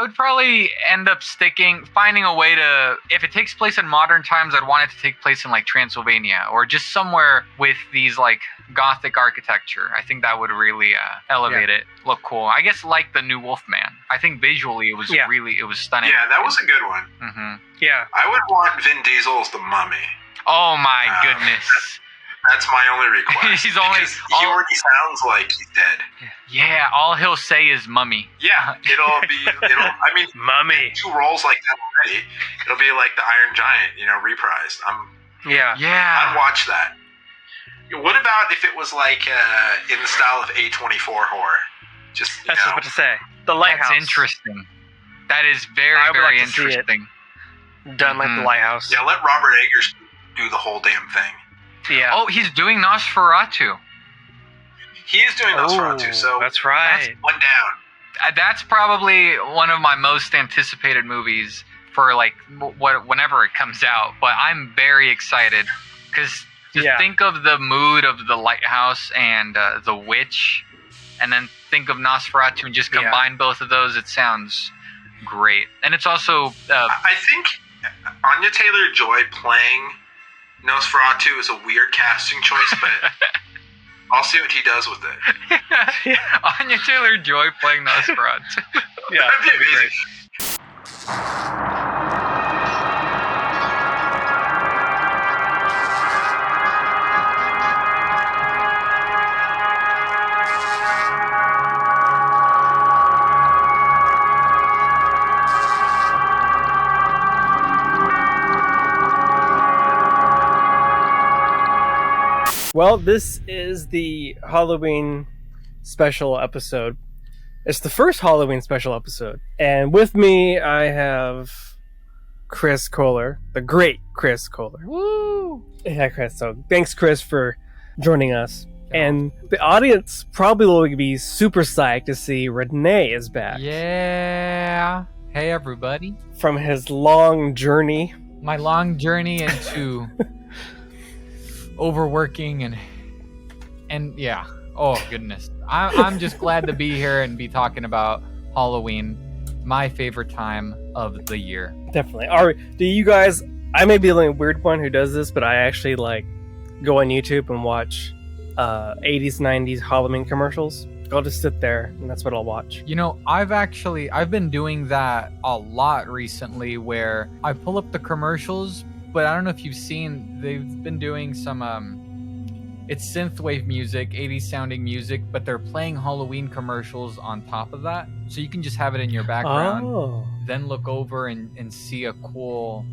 would probably end up finding a way to, if it takes place in modern times, I'd want it to take place in like Transylvania or just somewhere with these like Gothic architecture. I think that would really elevate it, look cool. I guess like the new Wolfman. I think visually it was it was stunning. Yeah, that was a good one. Mm-hmm. Yeah. I would want Vin Diesel as the Mummy. Oh my goodness. That's my only request. He already sounds like he's dead. Yeah, all he'll say is mummy. Yeah, I mean, Mummy. 2 roles like that already. It'll be like the Iron Giant, reprised. Yeah. I'd watch that. What about if it was like in the style of A24 horror? That's what I was about to say. The Lighthouse. That's interesting. That is very interesting. Done like The Lighthouse. Yeah, let Robert Eggers do the whole damn thing. Yeah. Oh, he's doing Nosferatu. He is doing Nosferatu, so that's right. That's one down. That's probably one of my most anticipated movies for like whenever it comes out. But I'm very excited because think of the mood of The Lighthouse and The Witch, and then think of Nosferatu and just combine both of those. It sounds great, and it's also. I think Anya-Taylor Joy playing Nosferatu is a weird casting choice, but I'll see what he does with it. Anya-Taylor Joy playing Nosferatu. Yeah, that'd be great. Well, this is the Halloween special episode. It's the first Halloween special episode. And with me, I have Chris Koehler, the great Chris Koehler. Woo! Yeah, Chris. So thanks, Chris, for joining us. And the audience probably will be super psyched to see Renė is back. Yeah. Hey, everybody. From his long journey. My long journey into overworking and yeah. Oh, goodness. I'm just glad to be here and be talking about Halloween, my favorite time of the year. Definitely. All right. Do you guys... I may be the only weird one who does this, but I actually go on YouTube and watch 80s, 90s Halloween commercials. I'll just sit there and that's what I'll watch. I've been doing that a lot recently where I pull up the commercials, but I don't know if you've seen, they've been doing some, it's synthwave music, 80s sounding music, but they're playing Halloween commercials on top of that. So you can just have it in your background, then look over and see a cool,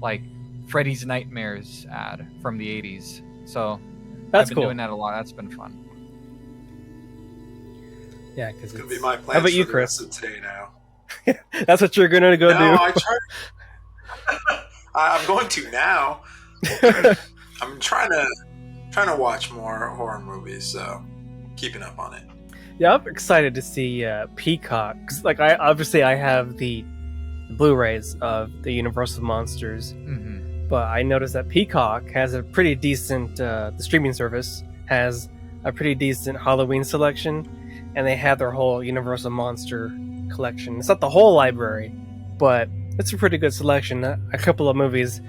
like, Freddy's Nightmares ad from the 80s. So that's I've been doing that a lot. That's been fun. Yeah, because it's going to be my plans. How about you, for the Chris? rest of today now. That's what you're going to go do? I try. I'm going to now. I'm trying to watch more horror movies, so keeping up on it. Yeah, I'm excited to see Peacock. Like, I have the Blu-rays of the Universal Monsters, but I noticed that Peacock has a pretty decent. The streaming service has a pretty decent Halloween selection, and they have their whole Universal Monster collection. It's not the whole library, but it's a pretty good selection. A couple of movies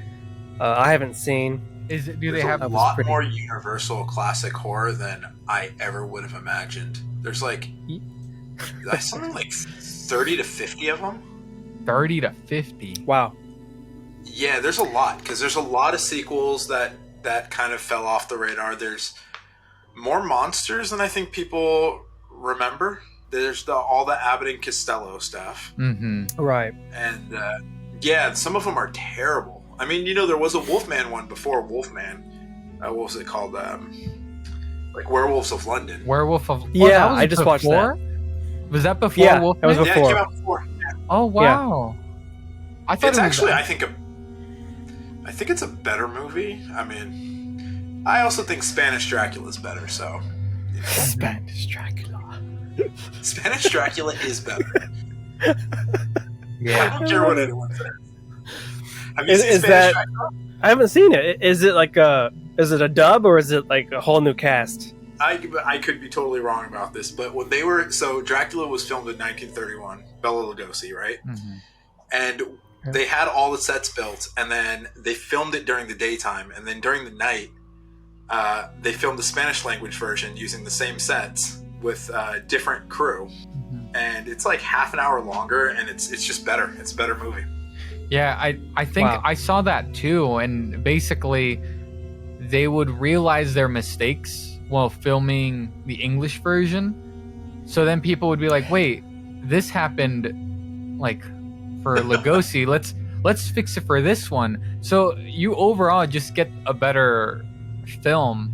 I haven't seen. Do they have a lot more Universal classic horror than I ever would have imagined? There's something like 30 to 50 of them. 30 to 50. Wow. Yeah, there's a lot because there's a lot of sequels that kind of fell off the radar. There's more monsters than I think people remember. There's all the Abbott and Costello stuff. Right. And some of them are terrible. I mean, there was a Wolfman one before Wolfman. What was it called? Like Werewolves of London. Werewolf of... Yeah, I just watched that. Was that before Wolfman? That was before. Yeah, it came out before. Yeah. Oh, wow. Yeah. I thought it's actually, I think it's a better movie. I mean, I also think Spanish Dracula is better, so... Spanish Dracula. Spanish Dracula is better. Yeah. I don't care what anyone says. Have you seen Spanish Dracula? I haven't seen it. Is it is it a dub or is it like a whole new cast? I could be totally wrong about this, but when Dracula was filmed in 1931, Bela Lugosi, right? Mm-hmm. And they had all the sets built, and then they filmed it during the daytime, and then during the night, they filmed the Spanish language version using the same sets with different crew, and it's like half an hour longer, and it's just better. It's a better movie. Yeah, I think I saw that too, and basically they would realize their mistakes while filming the English version. So then people would be like, wait, this happened like for Lugosi, let's fix it for this one. So you overall just get a better film.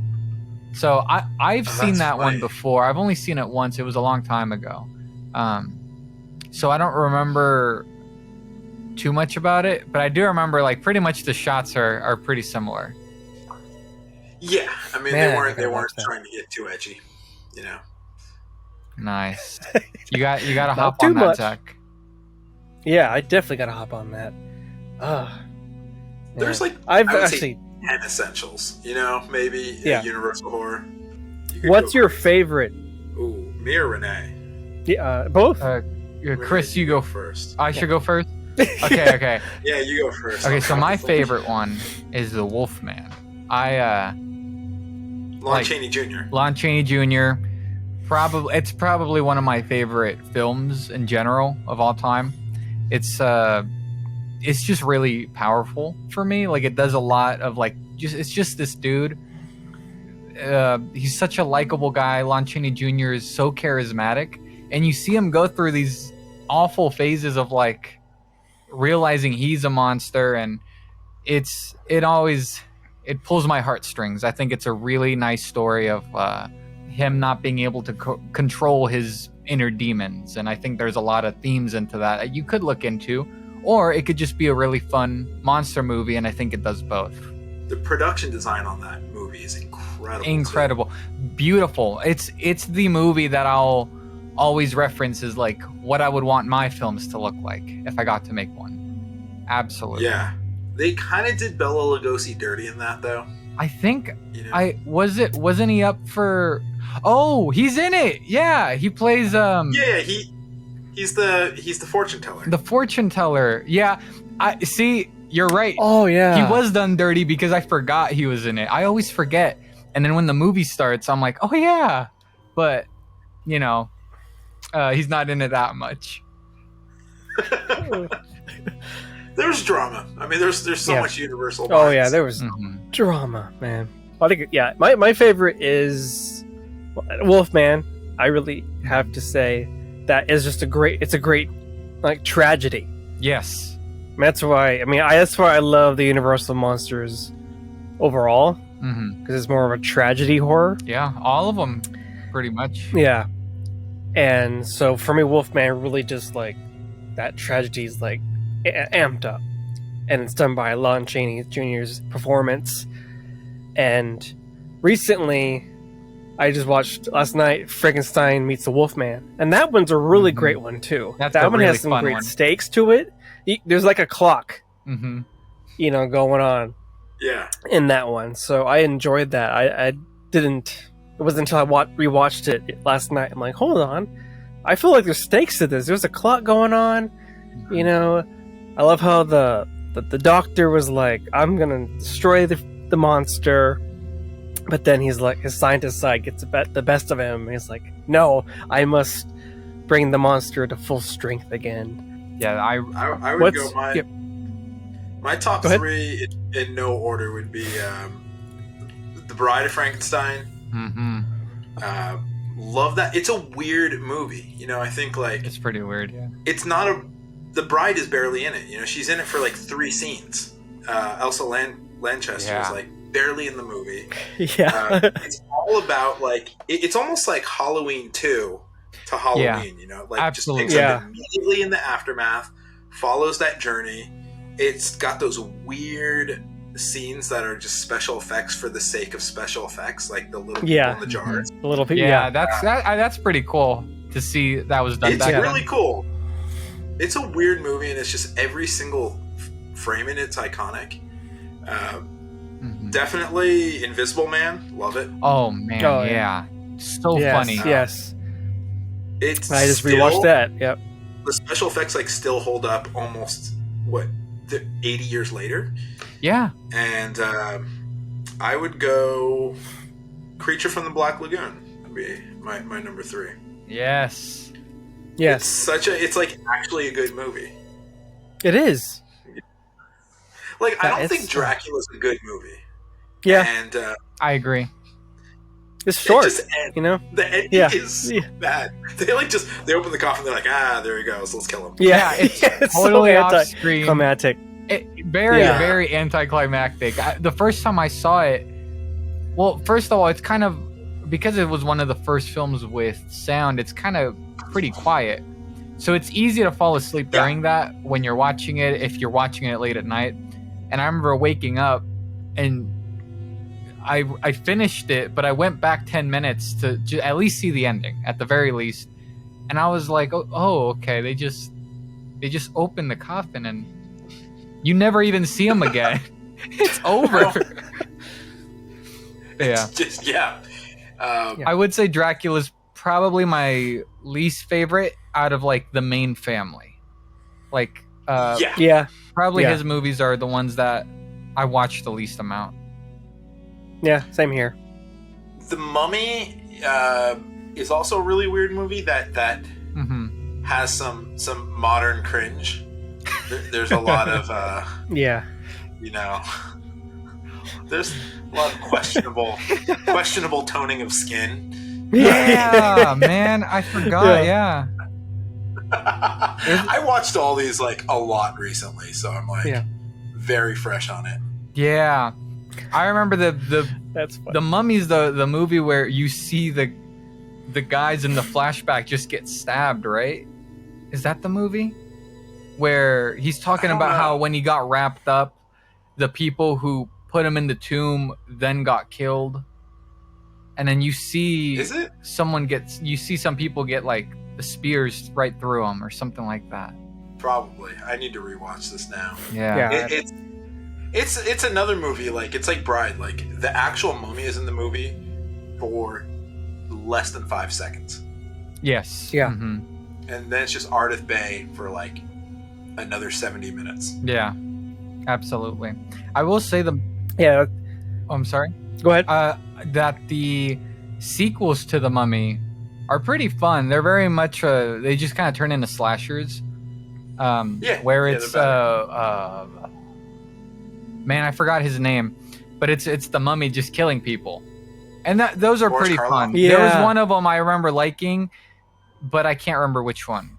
So I've seen that one before. I've only seen it once. It was a long time ago. So I don't remember too much about it, but I do remember like pretty much the shots are pretty similar. Yeah, I mean they weren't trying to get too edgy, you know. Nice. You got to hop on that, Zach. Yeah, I definitely got to hop on that. There's like I've I would actually say 10 essentials, you know, maybe Universal horror. What's your favorite? Ooh, me or Renee? Yeah, both. Chris, you go first. I should go first. Okay. Yeah, you go first. Okay, so my favorite one is the Wolfman. Lon Chaney Jr. Lon Chaney Jr. It's probably one of my favorite films in general of all time. It's just really powerful for me. Like it does a lot of like it's just this dude. He's such a likable guy. Lon Chaney Jr. is so charismatic, and you see him go through these awful phases of like realizing he's a monster, and it pulls my heartstrings. I think it's a really nice story of him not being able to control his inner demons, and I think there's a lot of themes into that you could look into, or it could just be a really fun monster movie, and I think it does both. The production design on that movie is incredible, beautiful. It's the movie that I'll always reference as like what I would want my films to look like if I got to make one. Absolutely. Yeah, they kind of did Bela Lugosi dirty in that though. I think wasn't he up for? Oh, he's in it. Yeah, he plays. Yeah, he's the fortune teller. The fortune teller. Yeah, I see. You're right. Oh yeah, he was done dirty because I forgot he was in it. I always forget, and then when the movie starts, I'm like, oh yeah, but you know, he's not in it that much. There's drama. I mean, there's so much Universal. Oh yeah, there was drama, man. I think my favorite is Wolfman. I really have to say that is just a great like tragedy. Yes. That's why I love the Universal monsters overall, because it's more of a tragedy horror. Yeah, all of them, pretty much. Yeah, and so for me, Wolfman really just like that tragedy is like amped up, and it's done by Lon Chaney Jr.'s performance. And recently, I just watched last night Frankenstein Meets the Wolfman, and that one's a really great one too. That one really has some great stakes to it. There's like a clock, you know, going on. Yeah. In that one, so I enjoyed that. I didn't. It wasn't until I rewatched it last night. I'm like, hold on, I feel like there's stakes to this. There's a clock going on. You know, I love how the doctor was like, I'm gonna destroy the monster, but then he's like, his scientist side gets the best of him. He's like, no, I must bring the monster to full strength again. Yeah, I would go my top three in no order would be The Bride of Frankenstein. Love that. It's a weird movie. You know, I think like it's pretty weird. Yeah, it's not the bride is barely in it. You know, she's in it for like 3 scenes. Elsa Lanchester is like barely in the movie. Yeah, it's all about like it's almost like Halloween 2 to Halloween. You know, like absolutely. Just picks up immediately in the aftermath, follows that journey. It's got those weird scenes that are just special effects for the sake of special effects, like the little people in the jars. The little people. Yeah, that's pretty cool to see that was done. It's really cool. It's a weird movie, and it's just every single frame in it's iconic. Definitely Invisible Man. Love it. Oh man, Oh, yeah. So yes, funny. Yes. It's I just still, rewatched that. Yep. The special effects like still hold up almost 80 years later. Yeah. And I would go Creature from the Black Lagoon. Would be my number 3. Yes. Yes. It's like actually a good movie. It is. Like I don't think Dracula's a good movie. Yeah. And I agree. It's short. The ending is so bad. They they open the coffin. They're like, there he goes. Let's kill him. Yeah, it's totally so off screen. Climactic. Very anticlimactic. The first time I saw it, well, first of all, it's kind of because it was one of the first films with sound. It's kind of pretty quiet, so it's easy to fall asleep during that when you're watching it. If you're watching it late at night, and I remember waking up and I finished it, but I went back 10 minutes to at least see the ending, at the very least. And I was like, oh, okay. They just open the coffin and you never even see him again. It's over. I would say Dracula's probably my least favorite out of like the main family. Like, probably his movies are the ones that I watch the least amount. Yeah, same here. The Mummy is also a really weird movie that has some modern cringe. There's a lot of there's a lot of questionable toning of skin. Yeah, man, I forgot. Yeah. I watched all these like a lot recently, so I'm like very fresh on it. Yeah. I remember That's funny. the Mummy's the movie where you see the guys in the flashback just get stabbed, right? Is that the movie where he's talking about how when he got wrapped up, the people who put him in the tomb then got killed, and then you see some people get like the spears right through them or something like that. Probably. I need to rewatch this now. Yeah. It's another movie, like it's like Bride, like the actual mummy is in the movie for less than 5 seconds. Yes. Yeah. Mm-hmm. And then it's just Ardith Bay for like another 70 minutes. Yeah. Absolutely. I will say Yeah. Oh, I'm sorry. Go ahead. That the sequels to The Mummy are pretty fun. They're very much they just kind of turn into slashers. Where it's man, I forgot his name, but it's the Mummy just killing people, and those are pretty fun. Yeah. There was one of them I remember liking, but I can't remember which one.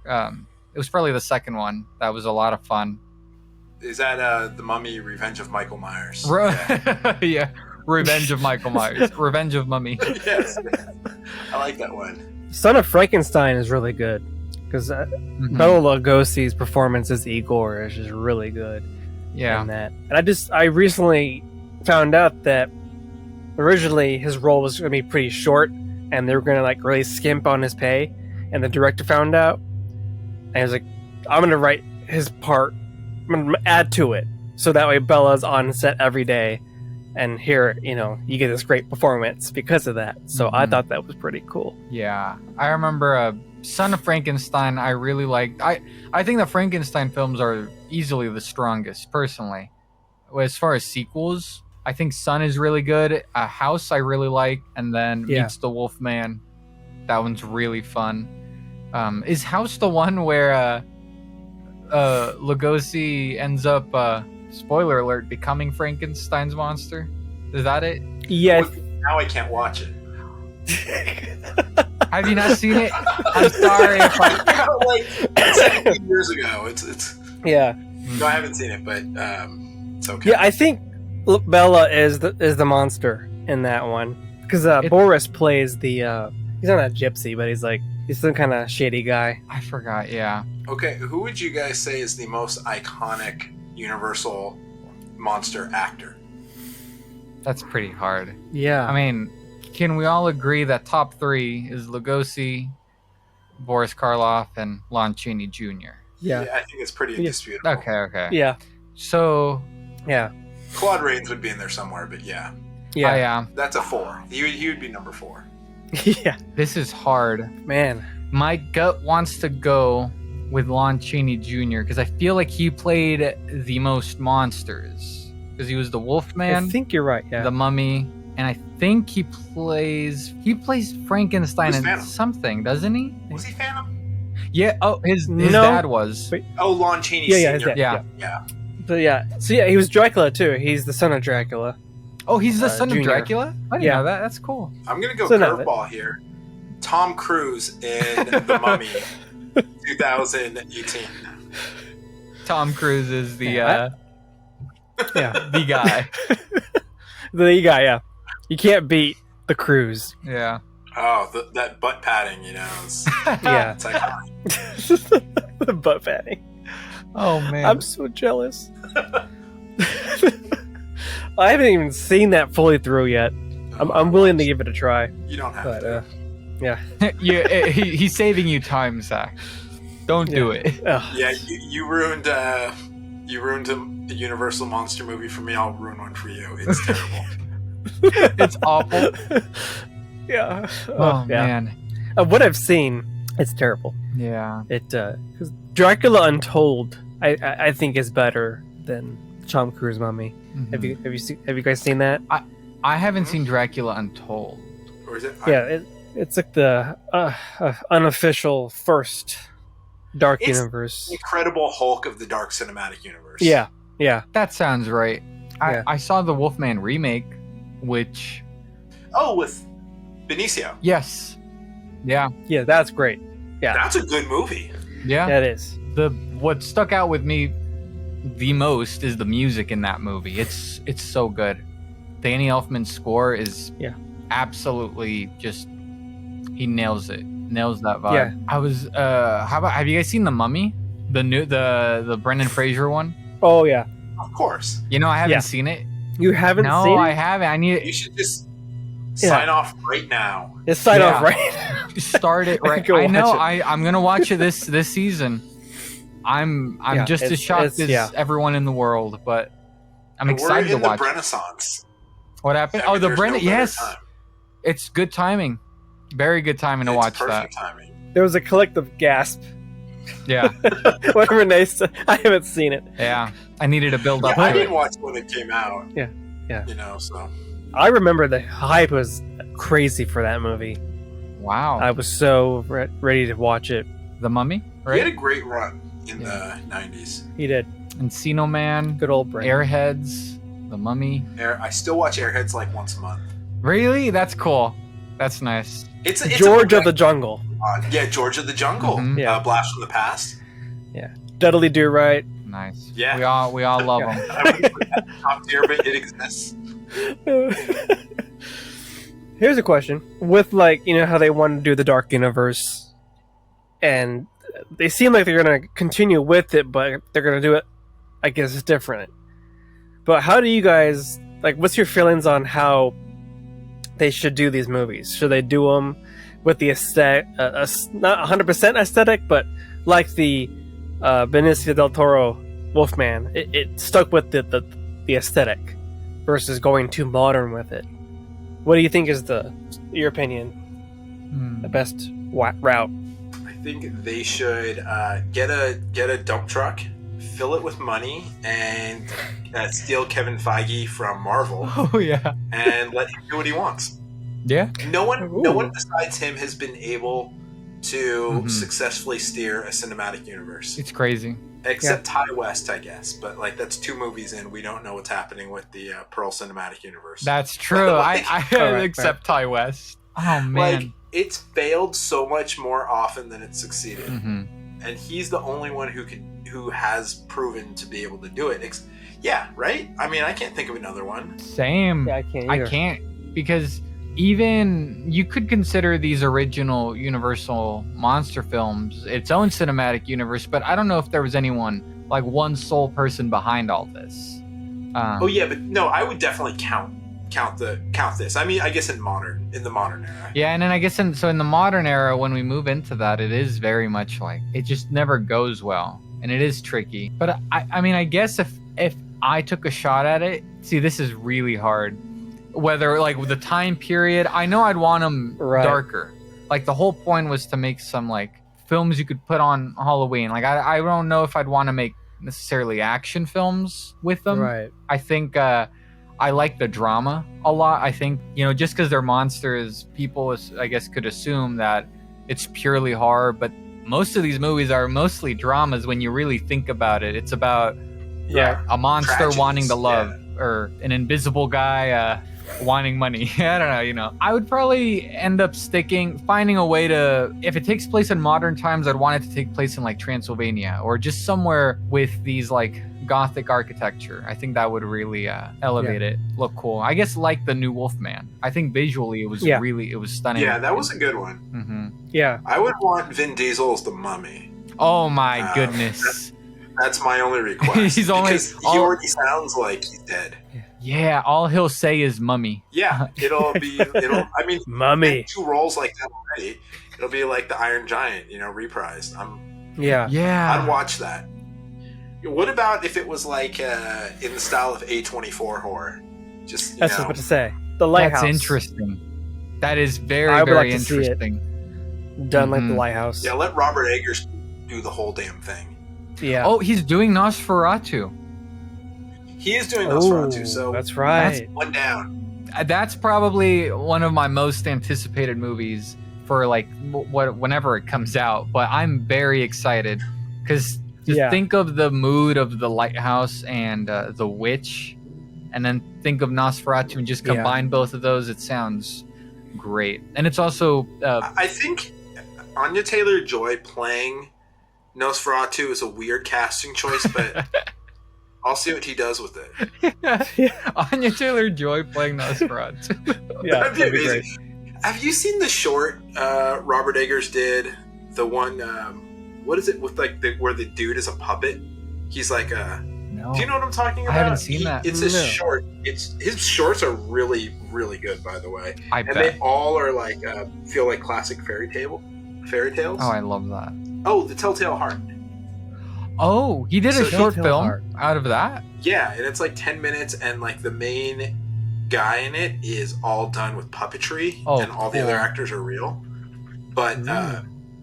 It was probably the second one. That was a lot of fun. Is that the Mummy Revenge of Michael Myers? Yeah, Revenge of Michael Myers. Revenge of Mummy. Yes, I like that one. Son of Frankenstein is really good because Bela Lugosi's performance as Igor is just really good. Yeah. In that. And I recently found out that originally his role was going to be pretty short and they were going to like really skimp on his pay, and the director found out and he was like, I'm going to write his part, I'm going to add to it so that way Bella's on set every day and here you get this great performance because of that. So I thought that was pretty cool. Yeah, I remember Son of Frankenstein I really liked. I think the Frankenstein films are easily the strongest, personally. As far as sequels, I think Son is really good. House I really like, and then Meets the Wolfman. That one's really fun. Is House the one where Lugosi ends up, spoiler alert, becoming Frankenstein's monster? Is that it? Yeah. Now I can't watch it. Have you not seen it? I'm sorry if I... like 17 years ago. It's Yeah. No, I haven't seen it, but it's okay. Yeah, I think Bella is the monster in that one because Boris plays the he's not a gypsy, but he's some kind of shady guy. I forgot. Yeah. Okay, who would you guys say is the most iconic Universal monster actor? That's pretty hard. Yeah. I mean, can we all agree that top 3 is Lugosi, Boris Karloff, and Lon Chaney Jr.? Yeah. I think it's pretty indisputable. Okay. Yeah. So, yeah, Claude Rains would be in there somewhere, but yeah. Yeah. Yeah. That's a 4. He would be number 4. Yeah. This is hard. Man. My gut wants to go with Lon Chaney Jr. because I feel like he played the most monsters. Because he was the Wolfman, I think you're right. Yeah. the Mummy, and I think he plays Frankenstein Who's in Phantom? something, doesn't he? Was he Phantom? Yeah. Oh, his No. dad was. Wait. Oh, Lon Chaney Yeah, his Sr. dad, Yeah. Yeah. But yeah. So yeah, he was Dracula too. He's the son of Dracula. Oh, he's the son Junior. of Dracula? I didn't Yeah. know that. That's cool. I'm going to go So no, curveball here. Tom Cruise in The Mummy 2018. Tom Cruise is the Yeah. the guy. The guy. Yeah. You can't beat the Cruise. Yeah. Oh, that butt padding, it's Yeah. it's iconic. The butt patting. Oh man. I'm so jealous. I haven't even seen that fully through yet. I'm willing to give it a try. You don't have But to. He's saving you time, Zach. Don't do it. Yeah, you ruined a Universal monster movie for me. I'll ruin one for you. It's terrible. It's awful. Yeah. Oh yeah. man. What I've seen, it's terrible. Yeah. It 'cause Dracula Untold, I think is better than Tom Cruise Mummy. Mhm. Have you guys seen that? I haven't seen Dracula Untold. Or is it? Yeah, it's like the unofficial first Dark It's- Universe. Incredible Hulk of the Dark Cinematic Universe. Yeah. That sounds right. Yeah. I saw the Wolfman remake, which Oh, with Benicio. yes. Yeah. Yeah, that's great. Yeah. That's a good movie. Yeah. That is. What stuck out with me the most is the music in that movie. It's so good. Danny Elfman's score is absolutely just he nails it. Nails that vibe. Yeah. I was have you guys seen The Mummy? The Brendan Fraser one? Oh yeah. Of course. You know, I haven't Yeah. seen it. You haven't No, seen I it? haven't. I need You should just Yeah. sign off right now. Just sign Yeah. off right. to start it right. Go I know. watch it. I'm gonna watch it this season. I'm Yeah, just as shocked as everyone in the world, but I'm We're excited to in the watch it. Renaissance. What happened? I mean, Oh, the there's no Brennan. better Yes, time. it's good timing. Very good timing to It's watch that. perfect timing. There was a collective gasp Yeah, when Renee said, I haven't seen it. yeah. I needed to build up Yeah, I to didn't it. watch it when it came out. Yeah. So I remember the hype was crazy for that movie. Wow. I was so ready to watch it. The Mummy, he had a right? great run in the 90s. He did. Encino Man, Good old brain. Airheads, The Mummy. I still watch Airheads like once a month. Really? That's cool. That's nice. It's George of the Jungle. Yeah, George of the Jungle. Mhm. Yeah. Blast from the Past. Dudley Do Right. Nice. Yeah. We all love Yeah. them. I wouldn't put that in top tier, but it exists. Here's a question. With how they want to do the Dark Universe, and they seem like they're going to continue with it, but they're going to do it, I guess, different. But how do you guys, what's your feelings on how they should do these movies? Should they do them with the aesthetic, not 100% aesthetic, but like the Benicio del Toro Wolfman, it stuck with the aesthetic versus going too modern with it? What do you think is your opinion, the best route? I think they should get a dump truck, fill it with money, and steal Kevin Feige from Marvel Oh yeah. and let him do what he wants. Yeah. No Ooh. one besides him has been able to Mhm. successfully steer a cinematic universe. It's crazy. Except Ty West, I guess. But that's 2 movies in. We don't know what's happening with the Pearl Cinematic Universe. That's true. I Alright, accept Ty West. Oh man. it's failed so much more often than it's succeeded. Mhm. And he's the only one who has proven to be able to do it. Yeah, right? I mean, I can't think of another one. Same. Yeah, I can't I either. can't because even you could consider these original Universal monster films its own cinematic universe, but I don't know if there was anyone one sole person behind all this. Oh yeah, but no, I would definitely count this. I mean, I guess in the modern era. Yeah, and then I guess in the modern era, when we move into that, it is very much it just never goes well, and it is tricky. But I mean, I guess if I took a shot at it, see, this is really hard. Whether like with the time period, I know I'd want them darker. Like the whole point was to make some like films you could put on Halloween. Like I don't know if I'd want to make necessarily action films with them. Right. I think I like the drama a lot. I think, just because they're monsters, people I guess could assume that it's purely horror, but most of these movies are mostly dramas when you really think about it. It's about a monster Tragedies, wanting to love or an invisible guy wanting money. I don't know, I would probably end up finding a way to, if it takes place in modern times, I'd want it to take place in like Transylvania or just somewhere with these like Gothic architecture. I think that would really elevate it, look cool. I guess like the new Wolfman. I think visually it was it was stunning. Yeah, that was a good one. Mm-hmm. Yeah. I would want Vin Diesel as the Mummy. Oh my goodness. That's my only request. He already sounds like he's dead. Yeah, all he'll say is mummy. Yeah, I mean, Mummy. 2 roles like that already. It'll be like the Iron Giant, reprised. Yeah. I'd watch that. What about if it was like in the style of A24 horror? Just That's what I was about to say. The Lighthouse. That's interesting. That is very, very interesting. Done like the Lighthouse. Yeah, let Robert Eggers do the whole damn thing. Yeah. Oh, he's doing Nosferatu. He is doing Nosferatu, so that's right. That's one down. That's probably one of my most anticipated movies for like whenever it comes out. But I'm very excited because think of the mood of the Lighthouse and the Witch, and then think of Nosferatu and just combine both of those. It sounds great, and it's also. I think Anya-Taylor Joy playing Nosferatu is a weird casting choice, but. I'll see what he does with it. Anya-Taylor Joy playing Nosferatu. Yeah, that'd be amazing. Great. Have you seen the short Robert Eggers did? The one, what is it with like where the dude is a puppet? He's like No. Do you know what I'm talking about? I haven't seen that. It's a short. His shorts are really, really good, by the way. I bet. They all are like feel like classic fairy tales. Oh, I love that. Oh, The Telltale Heart. Oh, he did a short film out of that? Yeah, and it's like 10 minutes, and like the main guy in it is all done with puppetry, and all the other actors are real. But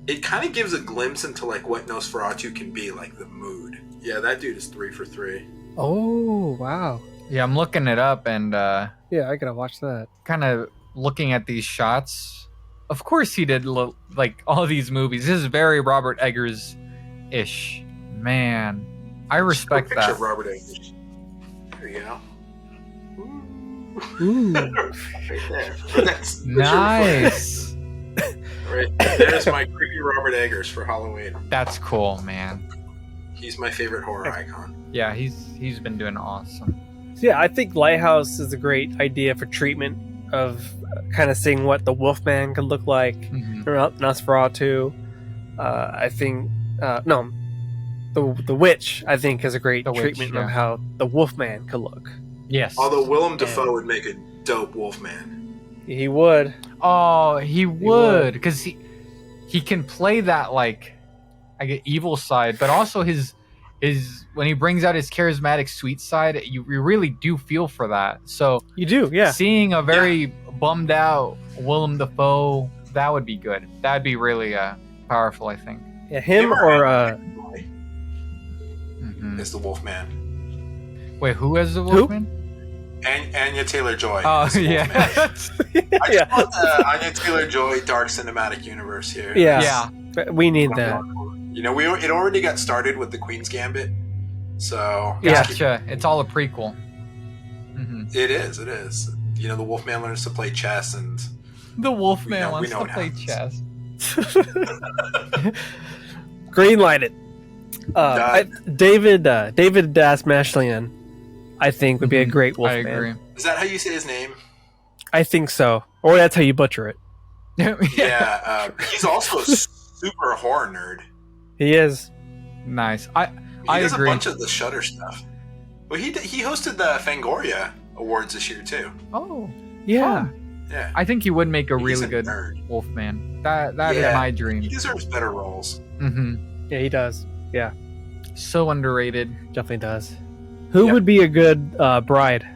it kind of gives a glimpse into like what Nosferatu can be, like the mood. Yeah, that dude is 3 for 3. Oh, wow. Yeah, I'm looking it up, and yeah, I gotta watch that. Kind of looking at these shots. Of course he did like all these movies. This is very Robert Eggers-ish. Man, I respect that. Of Robert Eggers. There you go. Ooh. Right there. That's nice. Right there's my creepy Robert Eggers for Halloween. That's cool, man. He's my favorite horror icon. Yeah, he's been doing awesome. So yeah, I think Lighthouse is a great idea for treatment of kind of seeing what the Wolfman could look like. Nosferatu. I think the Witch, I think, is a great treatment of how the Wolfman could look. Yes. Although Willem Dafoe would make a dope Wolfman. He would. Oh, he would, because he can play that like evil side, but also his when he brings out his charismatic sweet side, you really do feel for that. So you do, yeah. Seeing a very bummed out Willem Dafoe, that would be good. That'd be really powerful, I think. Yeah, him or is the Wolfman. Wait, who is the Wolfman? Anya-Taylor Joy. Oh, yeah. I just want the Anya-Taylor Joy Dark Cinematic Universe here. Yeah. We need that. You know, it already got started with the Queen's Gambit, so... Gotcha. It's all a prequel. Mm-hmm. It is. You know, the Wolfman learns to play chess, and... The Wolfman wants to play chess. Greenlight it. David Dasmashlian, I think, would be a great Wolfman. I agree. Is that how you say his name? I think so. Or that's how you butcher it. Yeah. He's also a super horror nerd. He is. Nice. He does a bunch of the Shudder stuff. Well, he hosted the Fangoria Awards this year, too. Oh. Yeah. Yeah. I think he would make a really good Wolfman. That is my dream. He deserves better roles. Mm-hmm. Yeah, he does. Yeah. So underrated. Definitely does. Who would be a good bride?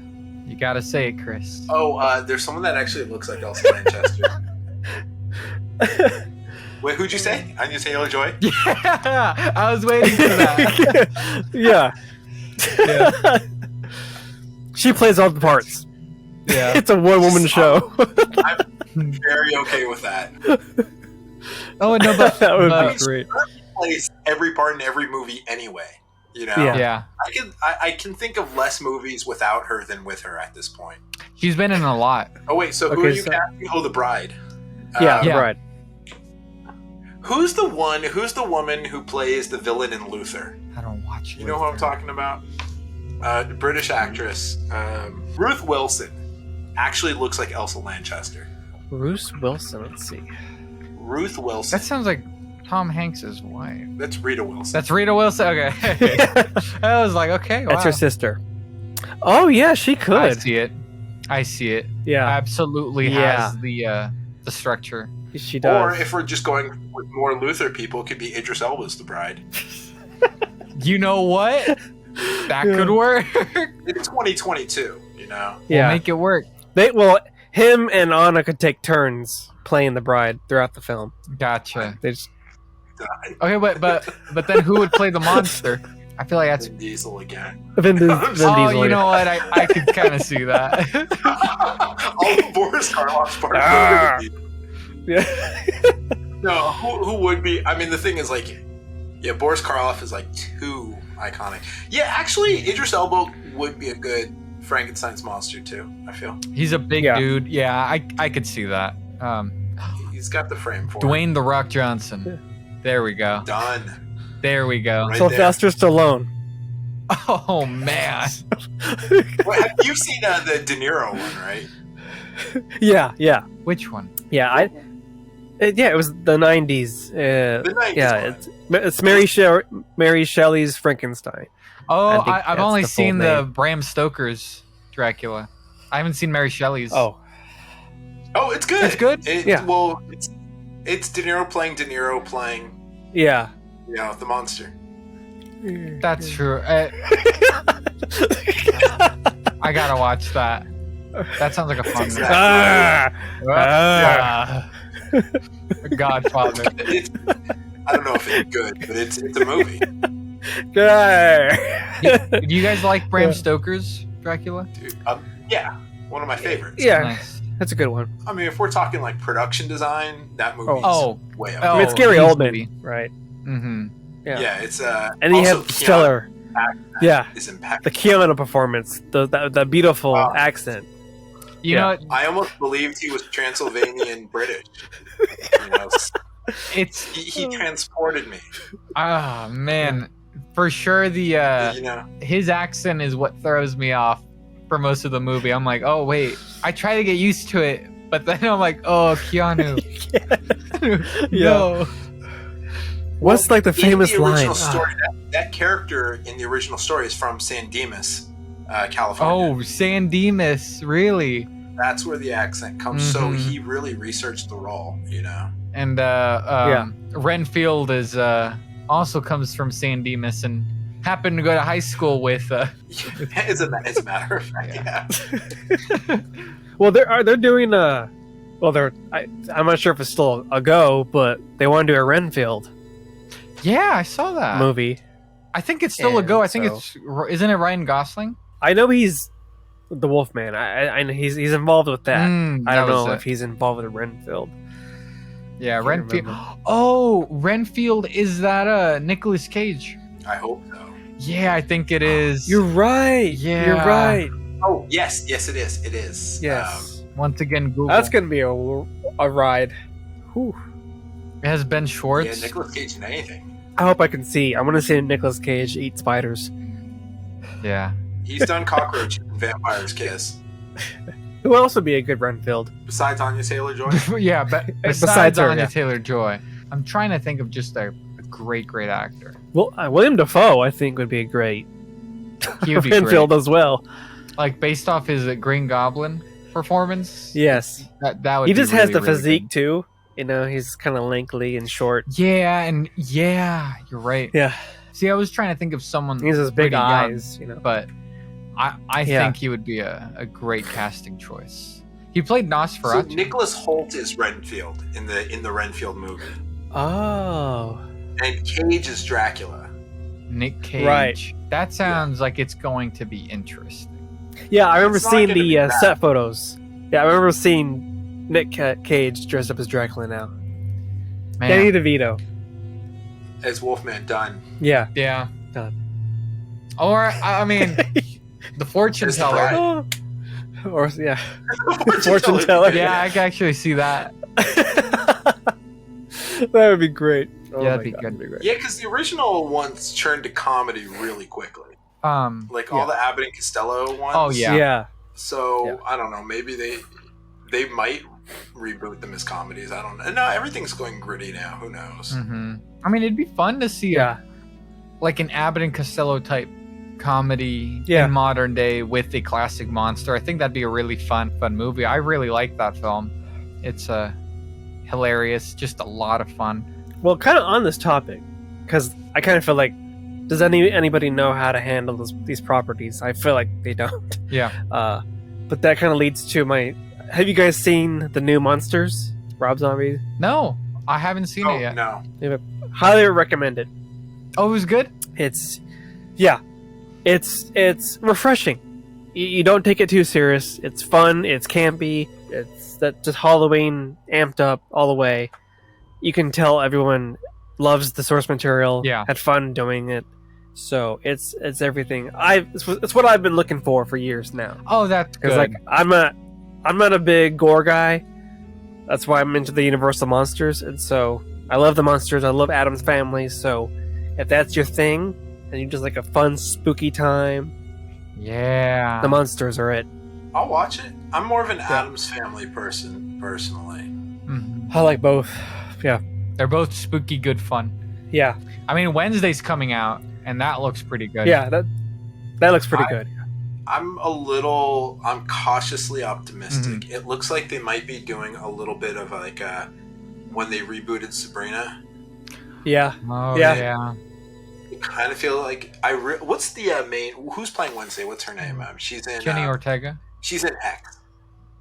You gotta say it, Chris. Oh, there's someone that actually looks like Elsa Lanchester. Wait, who'd you say? Anya-Taylor Joy? Yeah, I was waiting for that. Yeah. She plays all the parts. Yeah. It's a one-woman show. I'm very okay with that. Oh no, but that would be great. She plays every part in every movie anyway. You know? Yeah. I can think of less movies without her than with her at this point. She's been in a lot. Oh wait, so who are you casting? Oh, the bride. Yeah, the bride. Who's the woman who plays the villain in Luther? I don't watch it. You know who I'm talking about? The British actress, Ruth Wilson, actually looks like Elsa Lanchester. Ruth Wilson, let's see. Ruth Wilson. That sounds like Tom Hanks's wife. That's Rita Wilson. That's Rita Wilson? Okay. I was like, okay, wow. That's her sister. Oh, yeah, she could. I see it. Yeah. Absolutely has the structure. She does. Or if we're just going with more Luther people, it could be Idris Elba's the bride. You know what? That could work. It's 2022, you know? Yeah. We'll make it work. Him and Anna could take turns playing the bride throughout the film. Gotcha. They just... Okay, but then who would play the monster? I feel like that's Vin Diesel again. Vin Diesel. You know what? I could kind of see that. All the Boris Karloff's part of the movie. Yeah. No, who would be? I mean, the thing is, like, yeah, Boris Karloff is like too iconic. Yeah, actually, Idris Elba would be a good Frankenstein's monster too. I feel he's a big dude. Yeah, I could see that. He's got the frame for Dwayne "The Rock" Johnson. There we go. Done. There we go. Right Sylvester Stallone. Oh man. Well, have you seen the De Niro one, right? Yeah. Which one? Yeah, it was the 90s. The 90s yeah, one. it's Mary Shelley's Frankenstein. Oh, think I've that's only the full seen the name. Bram Stoker's Dracula. I haven't seen Mary Shelley's. Oh, it's good. It's good? Yeah. Well, it's De Niro playing Yeah. you know, the monster. That's true. I gotta watch that. That sounds like a fun movie. Godfather. I don't know if it's good, but it's a movie. Do you guys like Bram Stoker's Dracula? Dude, yeah, one of my favorites. Yeah, Nice. that's a good one. I mean, if we're talking like production design, that movie's way up. Oh, I mean, it's Gary his Oldman, movie. right? Mm-hmm. Yeah, it's and he also had stellar. Yeah, is impactful. the Keanu performance, the beautiful accent. You know, I almost believed he was Transylvanian British. You know, he transported me. oh man, for sure the You know, his accent is what throws me off for most of the movie. I'm like, oh wait, I try to get used to it, but then I'm like, oh Keanu, no. What's like the famous in the original line? story, that character in the original story is from San Dimas, California. Oh, San Dimas, really? That's where the accent comes. So he really researched the role, you know. And Renfield is also comes from San Dimas and happened to go to high school with. As a matter of fact, yeah. Well, they're doing I'm not sure if it's still a go, but they want to do a Renfield Yeah, I saw that movie. I think it's still a go. I think isn't it Ryan Gosling? I know he's the Wolfman. I know he's involved with that. I don't know if he's involved with Renfield. Yeah, Renfield. Oh, Renfield, is that Nicolas Cage? I hope so. Yeah, I think it is. You're right. Yeah. You're right. Oh, yes, it is. It is. Yes. Once again, Google. That's gonna be a ride. Whew. It has Ben Schwartz. Yeah, Nicolas Cage in anything. I hope I can see. I'm gonna see Nicolas Cage eat spiders. Yeah. He's done Cockroach and Vampire's Kiss. Who else would be a good Renfield? Besides Anya-Taylor Joy? Yeah, but Besides besides her, Anya-Taylor Joy, I'm trying to think of just a great actor. Well, William Dafoe, I think, would be a great He would be Renfield great. as well. Like based off his Green Goblin performance. Yes, that would. he be just has really, the really physique good. too. You know, he's kind of lanky and short. Yeah, and yeah, you're right. Yeah, See, I was trying to think of someone. He has his big pretty young, eyes, but I think he would be a great casting choice. He played Nosferatu. So Nicholas Hoult is Renfield in the Renfield movie. Oh. And Cage is Dracula. Nick Cage. Right. That sounds like it's going to be interesting. Yeah, I remember It's not seeing gonna be the bad. set photos. Yeah, I remember seeing Nick Cage dressed up as Dracula now. Man. Danny DeVito. As Wolfman done. Yeah. Yeah. Done. Or, I mean, the fortune As the teller. bride. Oh. Or yeah. Fortune teller. Yeah, I can actually see that. That would be great. Oh Yeah, that'd my be God, good. that'd be great. Yeah, because the original ones turned to comedy really quickly. Like all the Abbott and Costello ones. Oh, yeah. Yeah. So Yeah. I don't know. Maybe they might reboot them as comedies. I don't know. No, everything's going gritty now. Who knows? Mm-hmm. I mean, it'd be fun to see like an Abbott and Costello type comedy in modern day with a classic monster. I think that'd be a really fun movie. I really like that film. It's hilarious, just a lot of fun. Well, kind of on this topic, because I kind of feel like, does anybody know how to handle these properties? I feel like they don't. Yeah. But that kind of leads to my. Have you guys seen the new Monsters? Rob Zombie. No, I haven't seen it yet. No. Highly recommend it. Oh, it was good? It's refreshing. You don't take it too serious. It's fun. It's campy. It's that just Halloween amped up all the way. You can tell everyone loves the source material. Yeah. Had fun doing it. So it's everything. It's what I've been looking for years now. Oh, that's good. Because like I'm not a big gore guy. That's why I'm into the Universal monsters, and so I love the monsters. I love Addams Family. So if that's your thing, and you just like a fun spooky time, yeah, the monsters are it. I'll watch it. I'm more of an Addams Family person, personally. Mm-hmm. I like both. Yeah, they're both spooky, good fun. Yeah, I mean, Wednesday's coming out, and that looks pretty good. Yeah, that looks pretty good. I'm cautiously optimistic. Mm-hmm. It looks like they might be doing a little bit of like when they rebooted Sabrina. Yeah. Oh, Yeah. yeah. I kind of feel like what's the main? Who's playing Wednesday? What's her name? She's in Jenny Ortega. She's in X.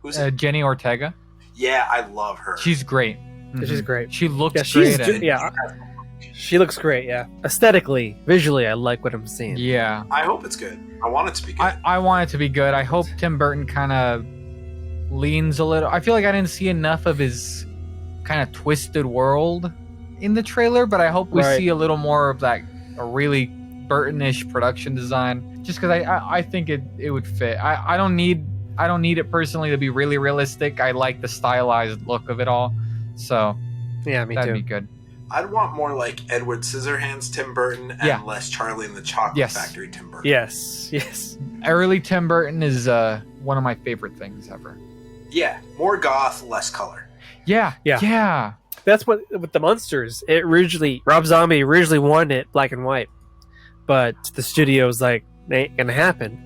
Who's it? Jenny Ortega. Yeah, I love her. She's great. Mm-hmm. She's great. She looks great. great. She looks great. Yeah, aesthetically, visually, I like what I'm seeing. Yeah. I hope it's good. I want it to be good. I want it to be good. I hope Tim Burton kind of leans a little. I feel like I didn't see enough of his kind of twisted world in the trailer, but I hope we see a little more of that, a really Burton-ish production design. Just because I think it would fit. I don't need it personally to be really realistic. I like the stylized look of it all. So yeah, me that'd too. be good. I'd want more like Edward Scissorhands Tim Burton and less Charlie and the Chocolate Factory Tim Burton. Yes. Early Tim Burton is one of my favorite things ever. Yeah, more goth, less color. Yeah. That's what with the monsters. Rob Zombie originally wanted it black and white, but the studio's like, it ain't gonna happen,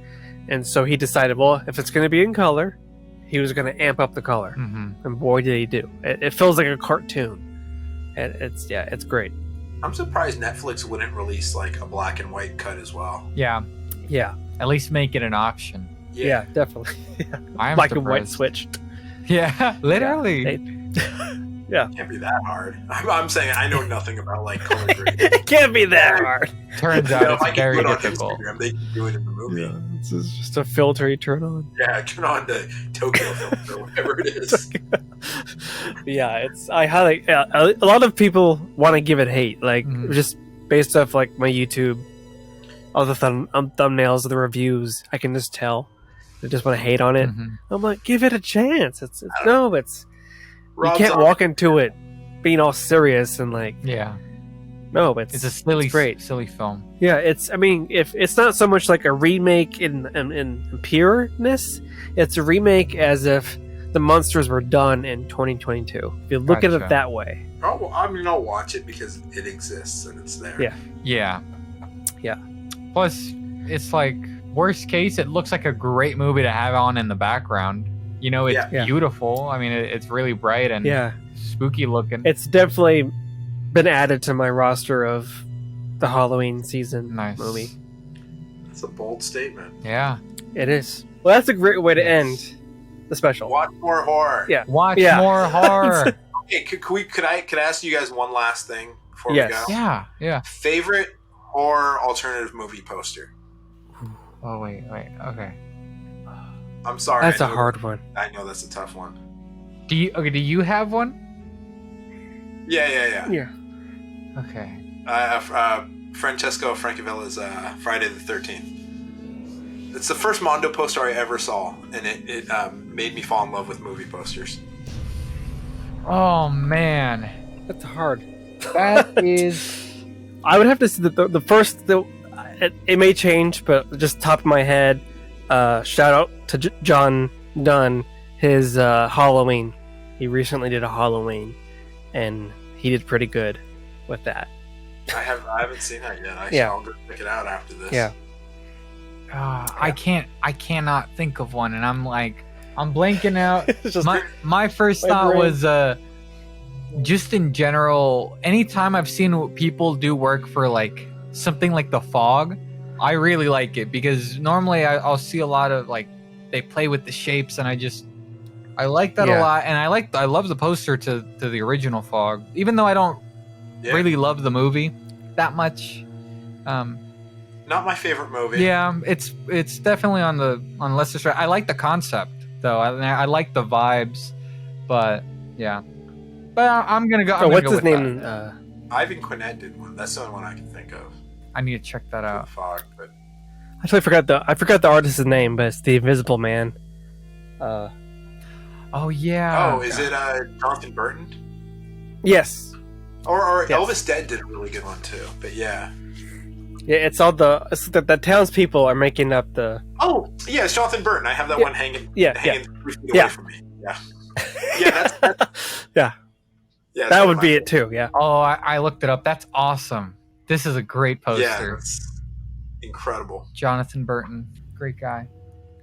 and so he decided, well, if it's gonna be in color, he was gonna amp up the color, and boy did he do! It feels like a cartoon. And it's great. I'm surprised Netflix wouldn't release like a black and white cut as well. Yeah. At least make it an option. Yeah, definitely. I'm black surprised. and white switched. Yeah, literally. Yeah. Can't be that hard. I'm saying I know nothing about like color grading. It can't be that hard. Turns out If I it's can very do it on difficult. Instagram, they can do it in the movie. Yeah, it's just a filter you turn on. Yeah, turn on the Tokyo filter, whatever it is. Yeah, I highly. A lot of people want to give it hate, like just based off like my YouTube, all the thumbnails, the reviews. I can just tell they just want to hate on it. I'm like, give it a chance. It's you can't walk into it being all serious and like no, it's a silly, great, silly film. Yeah, I mean, if it's not so much like a remake in pureness, it's a remake as if the monsters were done in 2022. If you look at it that way. Oh, I mean, I'll watch it because it exists and it's there. Yeah. Plus, it's like worst case, it looks like a great movie to have on in the background. You know, it's beautiful. I mean, it's really bright and spooky looking. It's definitely been added to my roster of the Halloween season Nice. movie. That's a bold statement. Yeah. It is. Well, that's a great way to end the special. Watch more horror. Yeah. Watch Yeah. more horror. Okay, could I ask you guys one last thing before Yes. we go? Yeah. Yeah. Favorite horror alternative movie poster? Oh wait. Okay. I'm sorry. That's I a know- hard one. I know that's a tough one. Do you have one? Yeah. Yeah. Okay. Francesco Francavella's Friday the 13th. It's the first Mondo poster I ever saw, and it made me fall in love with movie posters. Oh man, That's hard. that is. I would have to say that the first. It may change, but just top of my head, shout out to John Dunn. His Halloween. He recently did a Halloween, and he did pretty good with that. I haven't seen that yet. I'll go check it out after this. Yeah. I cannot think of one, and I'm blanking out. It's just My first my thought brain. was just in general. Anytime I've seen people do work for like something like The Fog, I really like it because normally I'll see a lot of like they play with the shapes, and I like that a lot, and I love the poster to the original Fog, even though I don't really love the movie that much. Not my favorite movie. Yeah, it's definitely on the lesser side. I like the concept though. I like the vibes, but yeah. But I'm gonna go. I'm gonna what's go his with name? that. Ivan Quinette did one. That's the only one I can think of. I need to check that out. Fog, but I totally forgot the artist's name, but it's the Invisible Man. Oh yeah. oh, is it Jonathan Burton? Yes. Or Yes. Elvis Dead did a really good one too. But yeah. Yeah, it's the townspeople are making up the. Oh, yeah, it's Jonathan Burton. I have that one hanging 3 feet away from me. Yeah. Yeah, that's Yeah. yeah. That would be it too. Yeah. Oh, I looked it up. That's awesome. This is a great Yeah, poster. it's incredible. Jonathan Burton, great guy.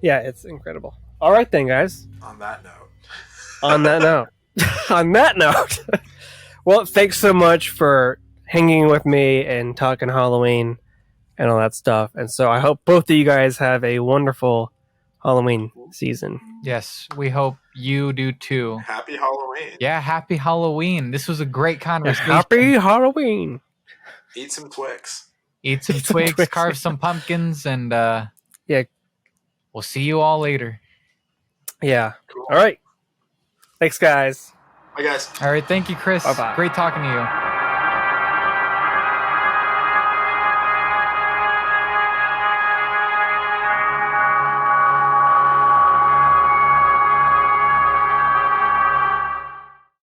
Yeah, it's incredible. All right then, guys. On that note. On that note. On that note. Well, thanks so much for hanging with me and talking Halloween and all that stuff. And so I hope both of you guys have a wonderful Halloween season. Yes, we hope you do too. Happy Halloween. Yeah, happy Halloween. This was a great conversation. Happy Halloween. Eat some Twix. Eat some Eat some twigs, Twix. carve some pumpkins, and Yeah. we'll see you all later. Yeah. Cool. All right. Thanks, guys. Bye, guys. All right, thank you, Chris. Bye-bye. Great talking to you.